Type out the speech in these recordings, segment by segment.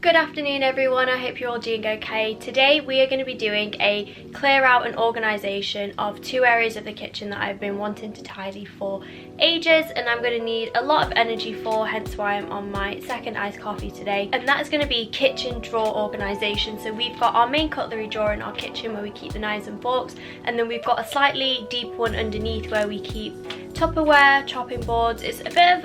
Good afternoon everyone, I hope you're all doing okay. Today we are going to be doing a clear out and organisation of two areas of the kitchen that I've been wanting to tidy for ages, and I'm going to need a lot of energy for, hence why I'm on my second iced coffee today. And that is going to be kitchen drawer organisation. So we've got our main cutlery drawer in our kitchen where we keep the knives and forks, and then we've got a slightly deep one underneath where we keep Tupperware, chopping boards. It's a bit of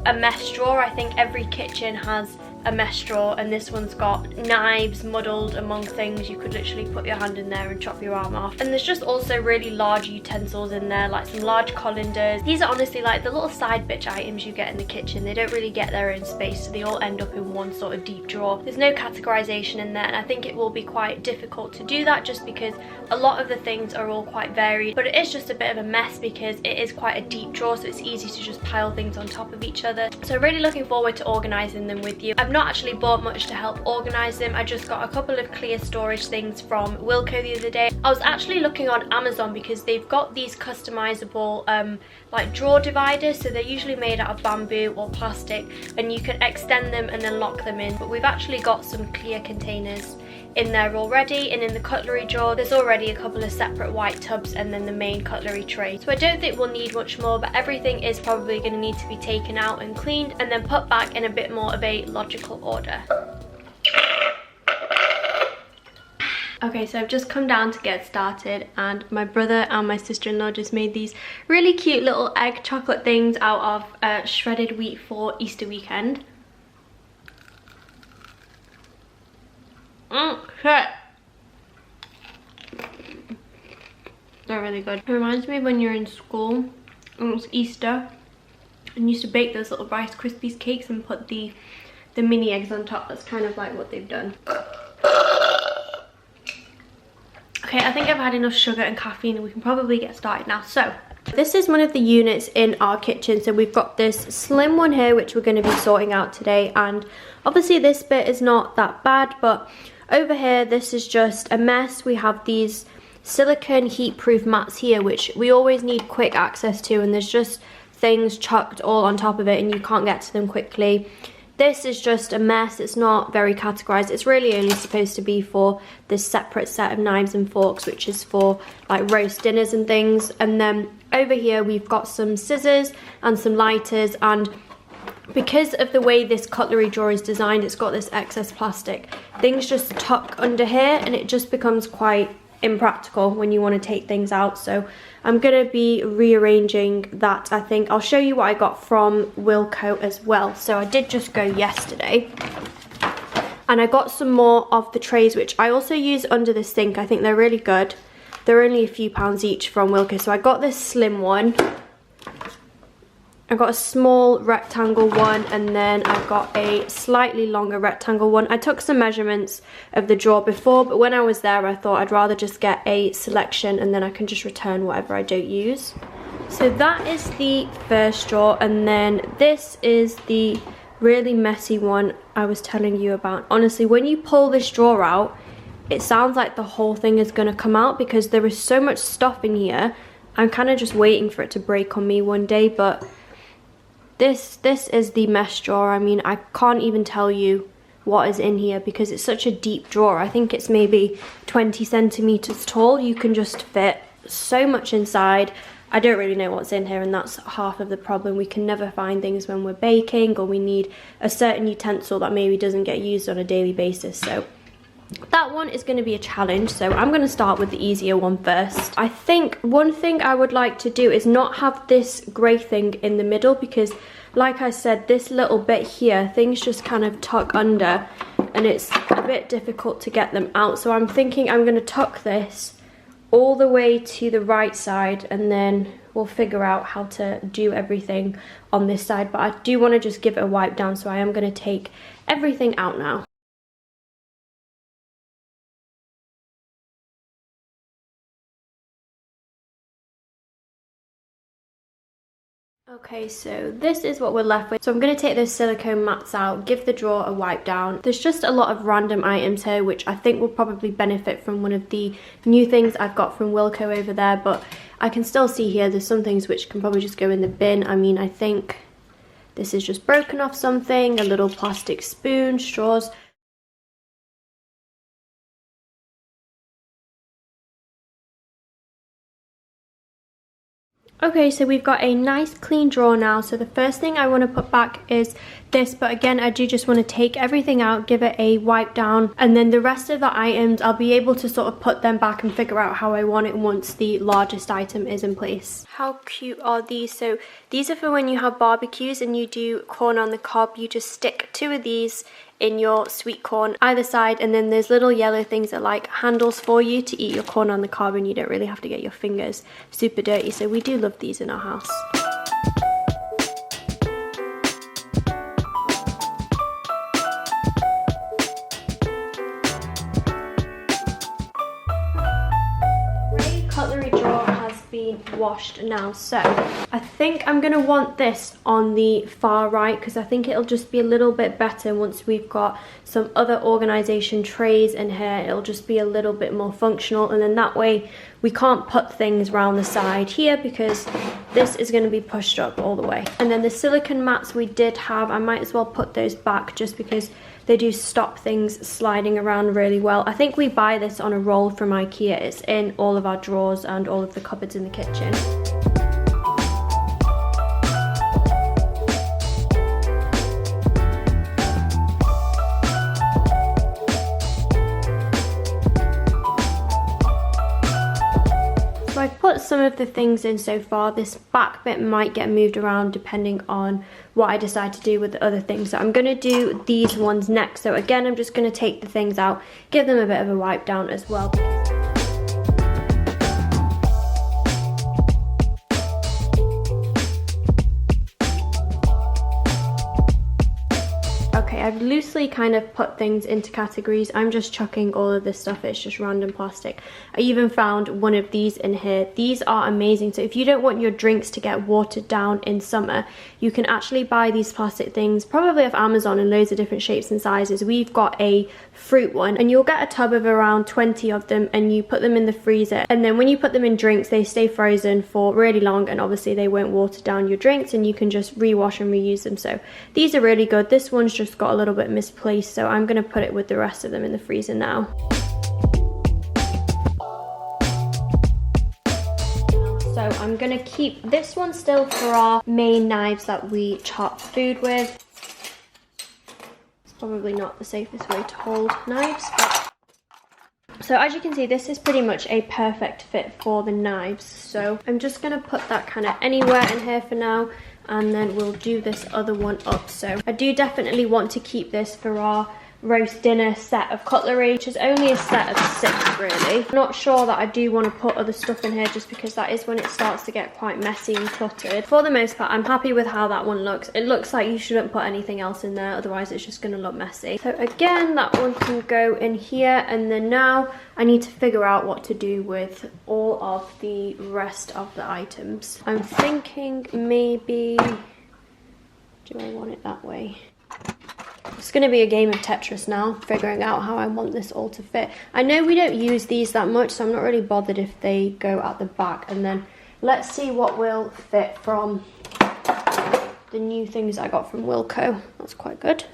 a mess drawer. I think every kitchen has a mess drawer, and this one's got knives muddled among things. You could literally put your hand in there and chop your arm off. And there's just also really large utensils in there, like some large colanders. These are honestly like the little side bitch items you get in the kitchen. They don't really get their own space, so they all end up in one sort of deep drawer. There's no categorization in there, and I think it will be quite difficult to do that just because a lot of the things are all quite varied, but it is just a bit of a mess because it is quite a deep drawer, so it's easy to just pile things on top of each other. So I'm really looking forward to organizing them with you. I've not actually bought much to help organize them. I just got a couple of clear storage things from Wilko the other day. I was actually looking on Amazon because they've got these customizable like drawer dividers, so they're usually made out of bamboo or plastic, and you can extend them and then lock them in. But we've actually got some clear containers in there already, and in the cutlery drawer there's already a couple of separate white tubs and then the main cutlery tray. So I don't think we'll need much more, but everything is probably going to need to be taken out and cleaned and then put back in a bit more of a logical order. Okay, so I've just come down to get started, and my brother and my sister-in-law just made these really cute little egg chocolate things out of shredded wheat for Easter weekend. Shit. They're really good. It reminds me of when you're in school and it's Easter and you used to bake those little Rice Krispies cakes and put the mini eggs on top. That's kind of like what they've done. Okay, I think I've had enough sugar and caffeine and we can probably get started now. So this is one of the units in our kitchen. So we've got this slim one here which we're going to be sorting out today, and obviously this bit is not that bad, but over here this is just a mess. We have these silicone heat-proof mats here which we always need quick access to, and there's just things chucked all on top of it and you can't get to them quickly. This is just a mess. It's not very categorized. It's really only supposed to be for this separate set of knives and forks, which is for like roast dinners and things. And then over here we've got some scissors and some lighters, and because of the way this cutlery drawer is designed, it's got this excess plastic. Things just tuck under here and it just becomes quite impractical when you want to take things out. So I'm going to be rearranging that. I think I'll show you what I got from Wilko as well. So I did just go yesterday and I got some more of the trays which I also use under the sink. I think they're really good. They're only a few pounds each from Wilko. So I got this slim one, I got a small rectangle one, and then I've got a slightly longer rectangle one. I took some measurements of the drawer before, but when I was there I thought I'd rather just get a selection and then I can just return whatever I don't use. So that is the first drawer, and then this is the really messy one I was telling you about. Honestly, when you pull this drawer out, it sounds like the whole thing is going to come out because there is so much stuff in here. I'm kind of just waiting for it to break on me one day, but this is the mess drawer. I mean, I can't even tell you what is in here because it's such a deep drawer. I think it's maybe 20 centimeters tall. You can just fit so much inside. I don't really know what's in here, and that's half of the problem. We can never find things when we're baking, or we need a certain utensil that maybe doesn't get used on a daily basis. So that one is going to be a challenge, so I'm going to start with the easier one first. I think one thing I would like to do is not have this grey thing in the middle because, like I said, this little bit here, things just kind of tuck under and it's a bit difficult to get them out. So I'm thinking I'm going to tuck this all the way to the right side, and then we'll figure out how to do everything on this side. But I do want to just give it a wipe down, so I am going to take everything out now. Okay, so this is what we're left with. So I'm going to take those silicone mats out, give the drawer a wipe down. There's just a lot of random items here which I think will probably benefit from one of the new things I've got from Wilko over there, but I can still see here there's some things which can probably just go in the bin. I mean, I think this is just broken off something, a little plastic spoon, straws. Okay, so we've got a nice clean drawer now. So the first thing I want to put back is this, but again, I do just want to take everything out, give it a wipe down, and then the rest of the items, I'll be able to sort of put them back and figure out how I want it once the largest item is in place. How cute are these? So these are for when you have barbecues and you do corn on the cob. You just stick 2 of these in your sweet corn either side, and then there's little yellow things that are like handles for you to eat your corn on the cob, and you don't really have to get your fingers super dirty. So we do love these in our house. Cutlery drawer has been washed now, so I think I'm going to want this on the far right because I think it'll just be a little bit better once we've got some other organisation trays in here. It'll just be a little bit more functional, and then that way we can't put things around the side here because this is going to be pushed up all the way. And then the silicone mats we did have, I might as well put those back just because they do stop things sliding around really well. I think we buy this on a roll from IKEA. It's in all of our drawers and all of the cupboards in the kitchen. So I've put some of the things in so far. This back bit might get moved around depending on what I decide to do with the other things. So I'm going to do these ones next. So again, I'm just going to take the things out, give them a bit of a wipe down as well. Okay, I've loosely kind of put things into categories. I'm just chucking all of this stuff. It's just random plastic. I even found one of these in here. These are amazing. So if you don't want your drinks to get watered down in summer, you can actually buy these plastic things, probably off Amazon, in loads of different shapes and sizes. We've got a fruit one, and you'll get a tub of around 20 of them, and you put them in the freezer. And then when you put them in drinks, they stay frozen for really long, and obviously they won't water down your drinks, and you can just rewash and reuse them. So these are really good. This one's just got a little bit misplaced, so I'm going to put it with the rest of them in the freezer now. So I'm going to keep this one still for our main knives that we chop food with. It's probably not the safest way to hold knives, but... So as you can see, this is pretty much a perfect fit for the knives. So I'm just going to put that kind of anywhere in here for now, and then we'll do this other one up. So I do definitely want to keep this for our roast dinner set of cutlery, which is only a set of 6 really. I'm not sure that I do want to put other stuff in here just because that is when it starts to get quite messy and cluttered. For the most part, I'm happy with how that one looks. It looks like you shouldn't put anything else in there, otherwise it's just going to look messy. So again, that one can go in here, and then now I need to figure out what to do with all of the rest of the items. I'm thinking maybe, do I want it that way? It's going to be a game of Tetris now, figuring out how I want this all to fit. I know we don't use these that much, so I'm not really bothered if they go at the back. And then let's see what will fit from the new things I got from Wilko. That's quite good.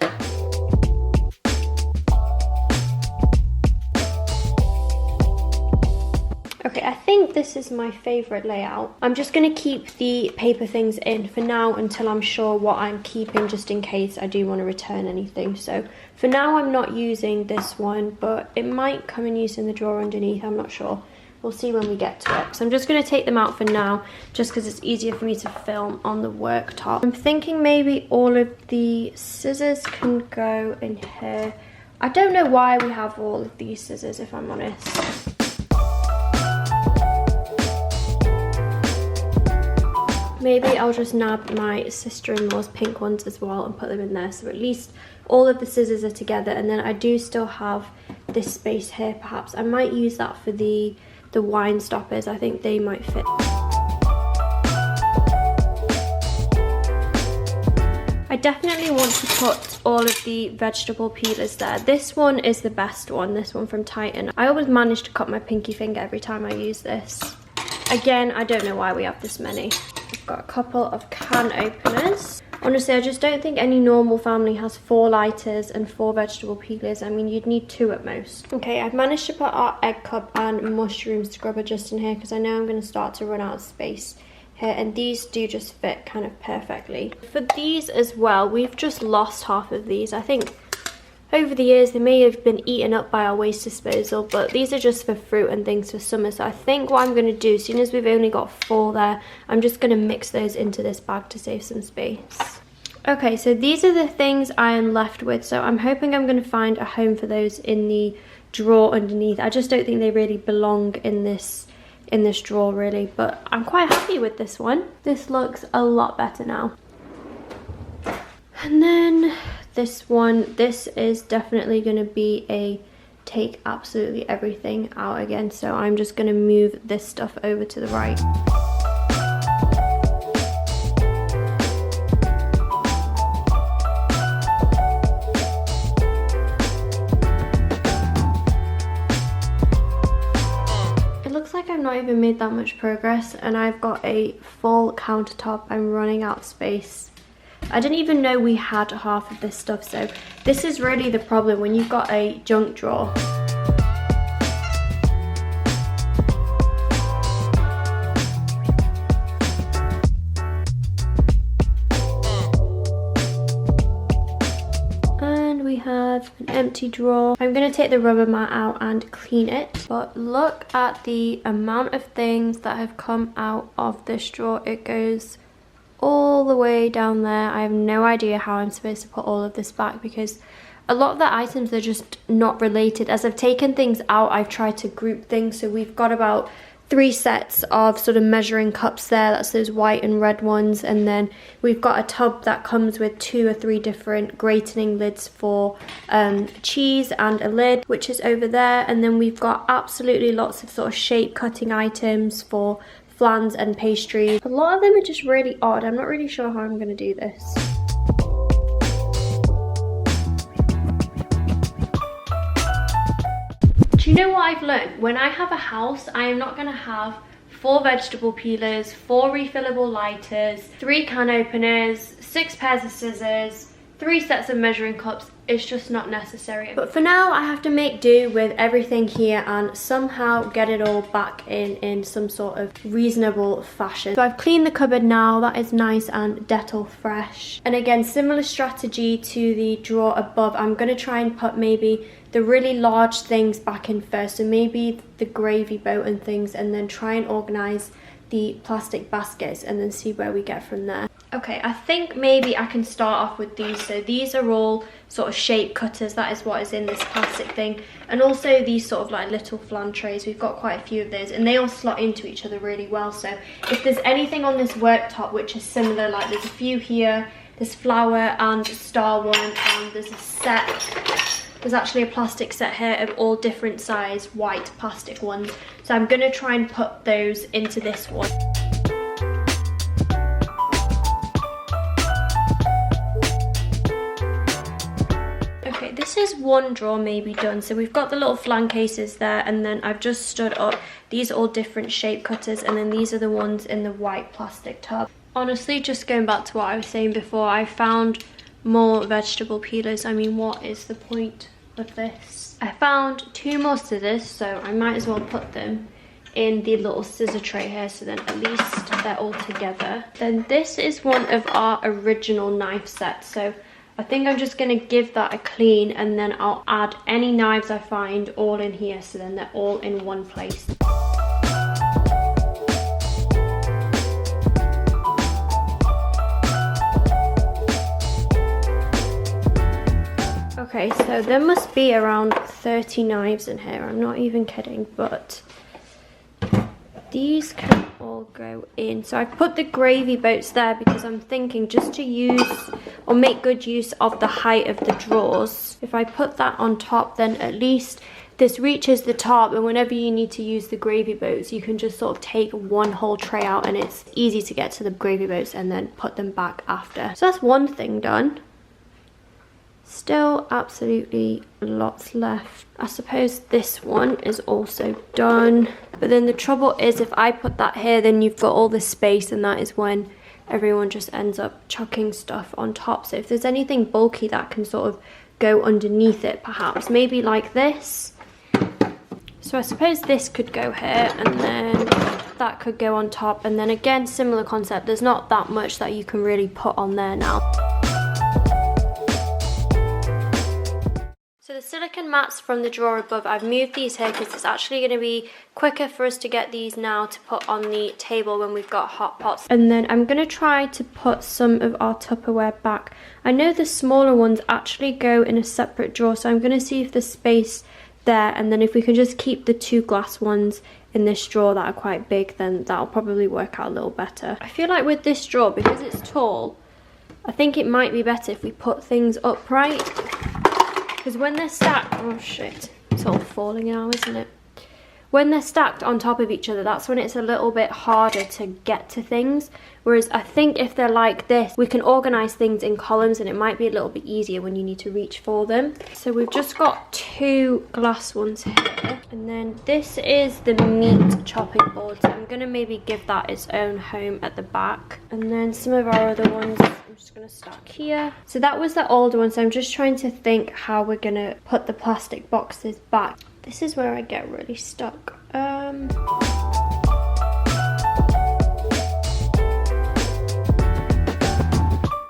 Okay, I think this is my favourite layout. I'm just going to keep the paper things in for now until I'm sure what I'm keeping, just in case I do want to return anything. So for now I'm not using this one, but it might come in use in the drawer underneath, I'm not sure. We'll see when we get to it. So I'm just going to take them out for now, just because it's easier for me to film on the worktop. I'm thinking maybe all of the scissors can go in here. I don't know why we have all of these scissors, if I'm honest. Maybe I'll just nab my sister-in-law's pink ones as well and put them in there, so at least all of the scissors are together. And then I do still have this space here, perhaps. I might use that for the wine stoppers. I think they might fit. I definitely want to put all of the vegetable peelers there. This one is the best one, this one from Titan. I always manage to cut my pinky finger every time I use this. Again, I don't know why we have this many. I've got a couple of can openers. Honestly, I just don't think any normal family has 4 lighters and 4 vegetable peelers. I mean, you'd need 2 at most. Okay, I've managed to put our egg cup and mushroom scrubber just in here because I know I'm going to start to run out of space here, and these do just fit kind of perfectly. For these as well, we've just lost half of these. I think over the years they may have been eaten up by our waste disposal, but these are just for fruit and things for summer. So I think what I'm going to do, as soon as we've only got 4 there, I'm just going to mix those into this bag to save some space. Okay, so these are the things I am left with. So I'm hoping I'm going to find a home for those in the drawer underneath. I just don't think they really belong in this drawer really, but I'm quite happy with this one. This looks a lot better now. And then this one, this is definitely going to be a take absolutely everything out again, so I'm just going to move this stuff over to the right. I've not even made that much progress, and I've got a full countertop. I'm running out of space. I didn't even know we had half of this stuff, so this is really the problem when you've got a junk drawer. We have an empty drawer. I'm going to take the rubber mat out and clean it, but look at the amount of things that have come out of this drawer. It goes all the way down there. I have no idea how I'm supposed to put all of this back, because a lot of the items are just not related. As I've taken things out, I've tried to group things. So we've got about 3 sets of sort of measuring cups there. That's those white and red ones. And then we've got a tub that comes with 2 or 3 different grating lids for cheese, and a lid which is over there. And then we've got absolutely lots of sort of shape cutting items for flans and pastries. A lot of them are just really odd. I'm not really sure how I'm going to do this. Do you know what I've learned? When I have a house, I am not going to have 4 vegetable peelers, 4 refillable lighters, 3 can openers, 6 pairs of scissors, 3 sets of measuring cups. It's just not necessary. But for now, I have to make do with everything here and somehow get it all back in some sort of reasonable fashion. So I've cleaned the cupboard now. That is nice and Dettol fresh. And again, similar strategy to the drawer above. I'm going to try and put maybe the really large things back in first. So maybe the gravy boat and things, and then try and organise the plastic baskets and then see where we get from there. Okay, I think maybe I can start off with these. So these are all sort of shape cutters. That is what is in this plastic thing. And also these sort of like little flan trays. We've got quite a few of those, and they all slot into each other really well. So if there's anything on this worktop which is similar, like there's a few here, there's flower and star one, and there's a set. There's actually a plastic set here of all different size white plastic ones. So I'm going to try and put those into this one. Okay, this is one drawer maybe done. So we've got the little flan cases there, and then I've just stood up. These are all different shape cutters, and then these are the ones in the white plastic tub. Honestly, just going back to what I was saying before, I found more vegetable peelers. I mean, what is the point of this? I found 2 more scissors, so I might as well put them in the little scissor tray here, so then at least they're all together. Then this is one of our original knife sets, so I think I'm just going to give that a clean, and then I'll add any knives I find all in here, so then they're all in one place. Okay, so there must be around 30 knives in here. I'm not even kidding, but these can all go in. So I've put the gravy boats there because I'm thinking just to use or make good use of the height of the drawers. If I put that on top, then at least this reaches the top, and whenever you need to use the gravy boats, you can just sort of take one whole tray out, and it's easy to get to the gravy boats and then put them back after. So that's one thing done. Still absolutely lots left. I suppose this one is also done. But then the trouble is, if I put that here, then you've got all this space, and that is when everyone just ends up chucking stuff on top. So if there's anything bulky that can sort of go underneath it, perhaps, maybe like this, So I suppose this could go here, and then that could go on top, and then again, similar concept. There's not that much that you can really put on there now. So the silicone mats from the drawer above, I've moved these here because it's actually going to be quicker for us to get these now to put on the table when we've got hot pots. And then I'm going to try to put some of our Tupperware back. I know the smaller ones actually go in a separate drawer, so I'm going to see if there's space there, and then if we can just keep the 2 glass ones in this drawer that are quite big, then that'll probably work out a little better. I feel like with this drawer, because it's tall, I think it might be better if we put things upright. Because when they're stacked, oh shit, it's all falling now, isn't it? When they're stacked on top of each other, that's when it's a little bit harder to get to things. Whereas I think if they're like this, we can organise things in columns and it might be a little bit easier when you need to reach for them. So we've just got 2 glass ones here. And then this is the meat chopping board. So I'm going to maybe give that its own home at the back. And then some of our other ones, I'm just going to stack here. So that was the older one. So I'm just trying to think how we're going to put the plastic boxes back. This is where I get really stuck.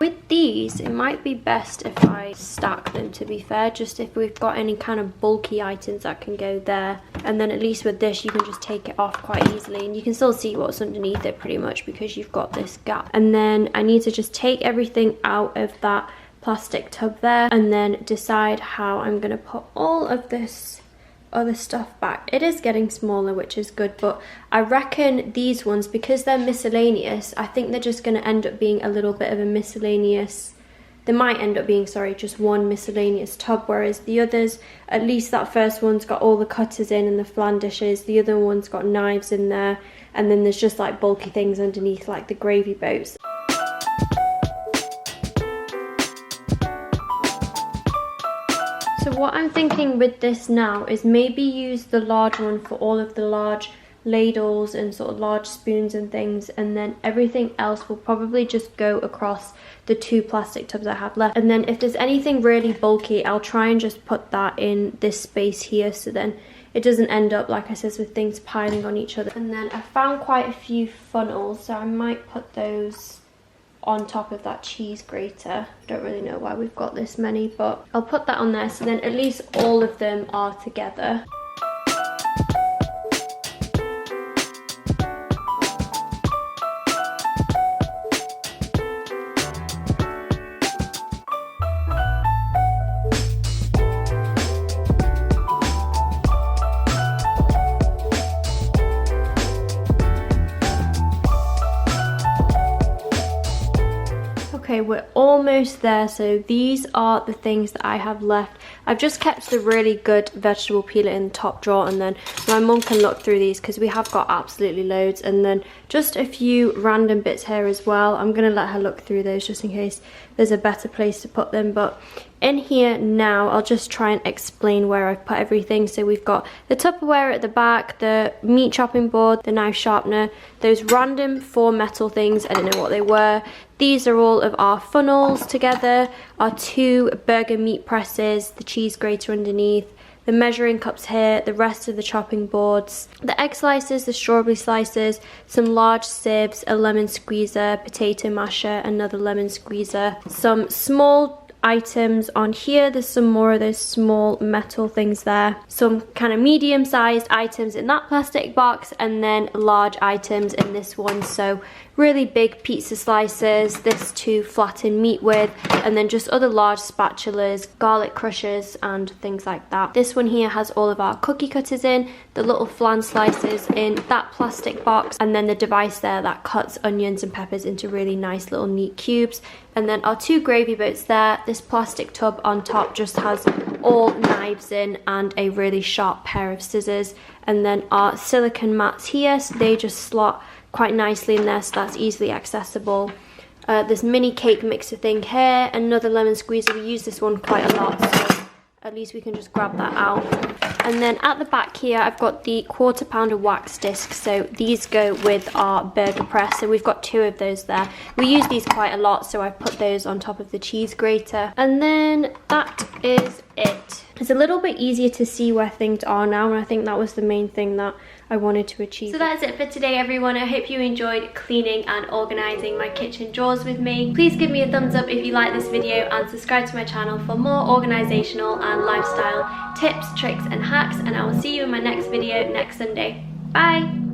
With these, it might be best if I stack them, to be fair, just if we've got any kind of bulky items that can go there. And then at least with this, you can just take it off quite easily, and you can still see what's underneath it pretty much because you've got this gap. And then I need to just take everything out of that plastic tub there and then decide how I'm going to put all of this other stuff back. It is getting smaller, which is good, but I reckon these ones, because they're miscellaneous, I think they're just going to end up being a little bit of a miscellaneous, they might end up being, sorry, just one miscellaneous tub, whereas the others, at least that first one's got all the cutters in and the flan dishes, the other one's got knives in there, and then there's just like bulky things underneath like the gravy boats. So what I'm thinking with this now is maybe use the large one for all of the large ladles and sort of large spoons and things, and then everything else will probably just go across the 2 plastic tubs I have left. And then if there's anything really bulky, I'll try and just put that in this space here, so then it doesn't end up, like I said, with things piling on each other. And then I found quite a few funnels, so I might put those on top of that cheese grater. I don't really know why we've got this many, but I'll put that on there so then at least all of them are together. Okay, we're almost there. So these are the things that I have left. I've just kept the really good vegetable peeler in the top drawer, and then my mum can look through these because we have got absolutely loads, and then just a few random bits here as well. I'm going to let her look through those just in case there's a better place to put them. But in here now, I'll just try and explain where I've put everything. So we've got the Tupperware at the back, the meat chopping board, the knife sharpener, those random 4 metal things, I don't know what they were. These are all of our funnels together, our 2 burger meat presses, the cheese grater underneath, the measuring cups here, the rest of the chopping boards, the egg slicers, the strawberry slicers, some large sieves, a lemon squeezer, potato masher, another lemon squeezer, some small items on here. There's some more of those small metal things there, some kind of medium-sized items in that plastic box, and then large items in this one. So really big pizza slices, this to flatten meat with, and then just other large spatulas, garlic crushers and things like that. This one here has all of our cookie cutters in, the little flan slices in that plastic box, and then the device there that cuts onions and peppers into really nice little neat cubes. And then our 2 gravy boats there. This plastic tub on top just has all knives in and a really sharp pair of scissors. And then our silicone mats here, so they just slot quite nicely in there, so that's easily accessible. This mini cake mixer thing here, another lemon squeezer. We use this one quite a lot, so at least we can just grab that out. And then at the back here, I've got the 1/4 pounder wax discs. So these go with our burger press. So we've got 2 of those there. We use these quite a lot, so I've put those on top of the cheese grater. And then that is it. it's a little bit easier to see where things are now, and I think that was the main thing that I wanted to achieve. So that is it for today, everyone. I hope you enjoyed cleaning and organising my kitchen drawers with me. Please give me a thumbs up if you like this video and subscribe to my channel for more organisational and lifestyle tips, tricks and hacks, and I will see you in my next video next Sunday. Bye!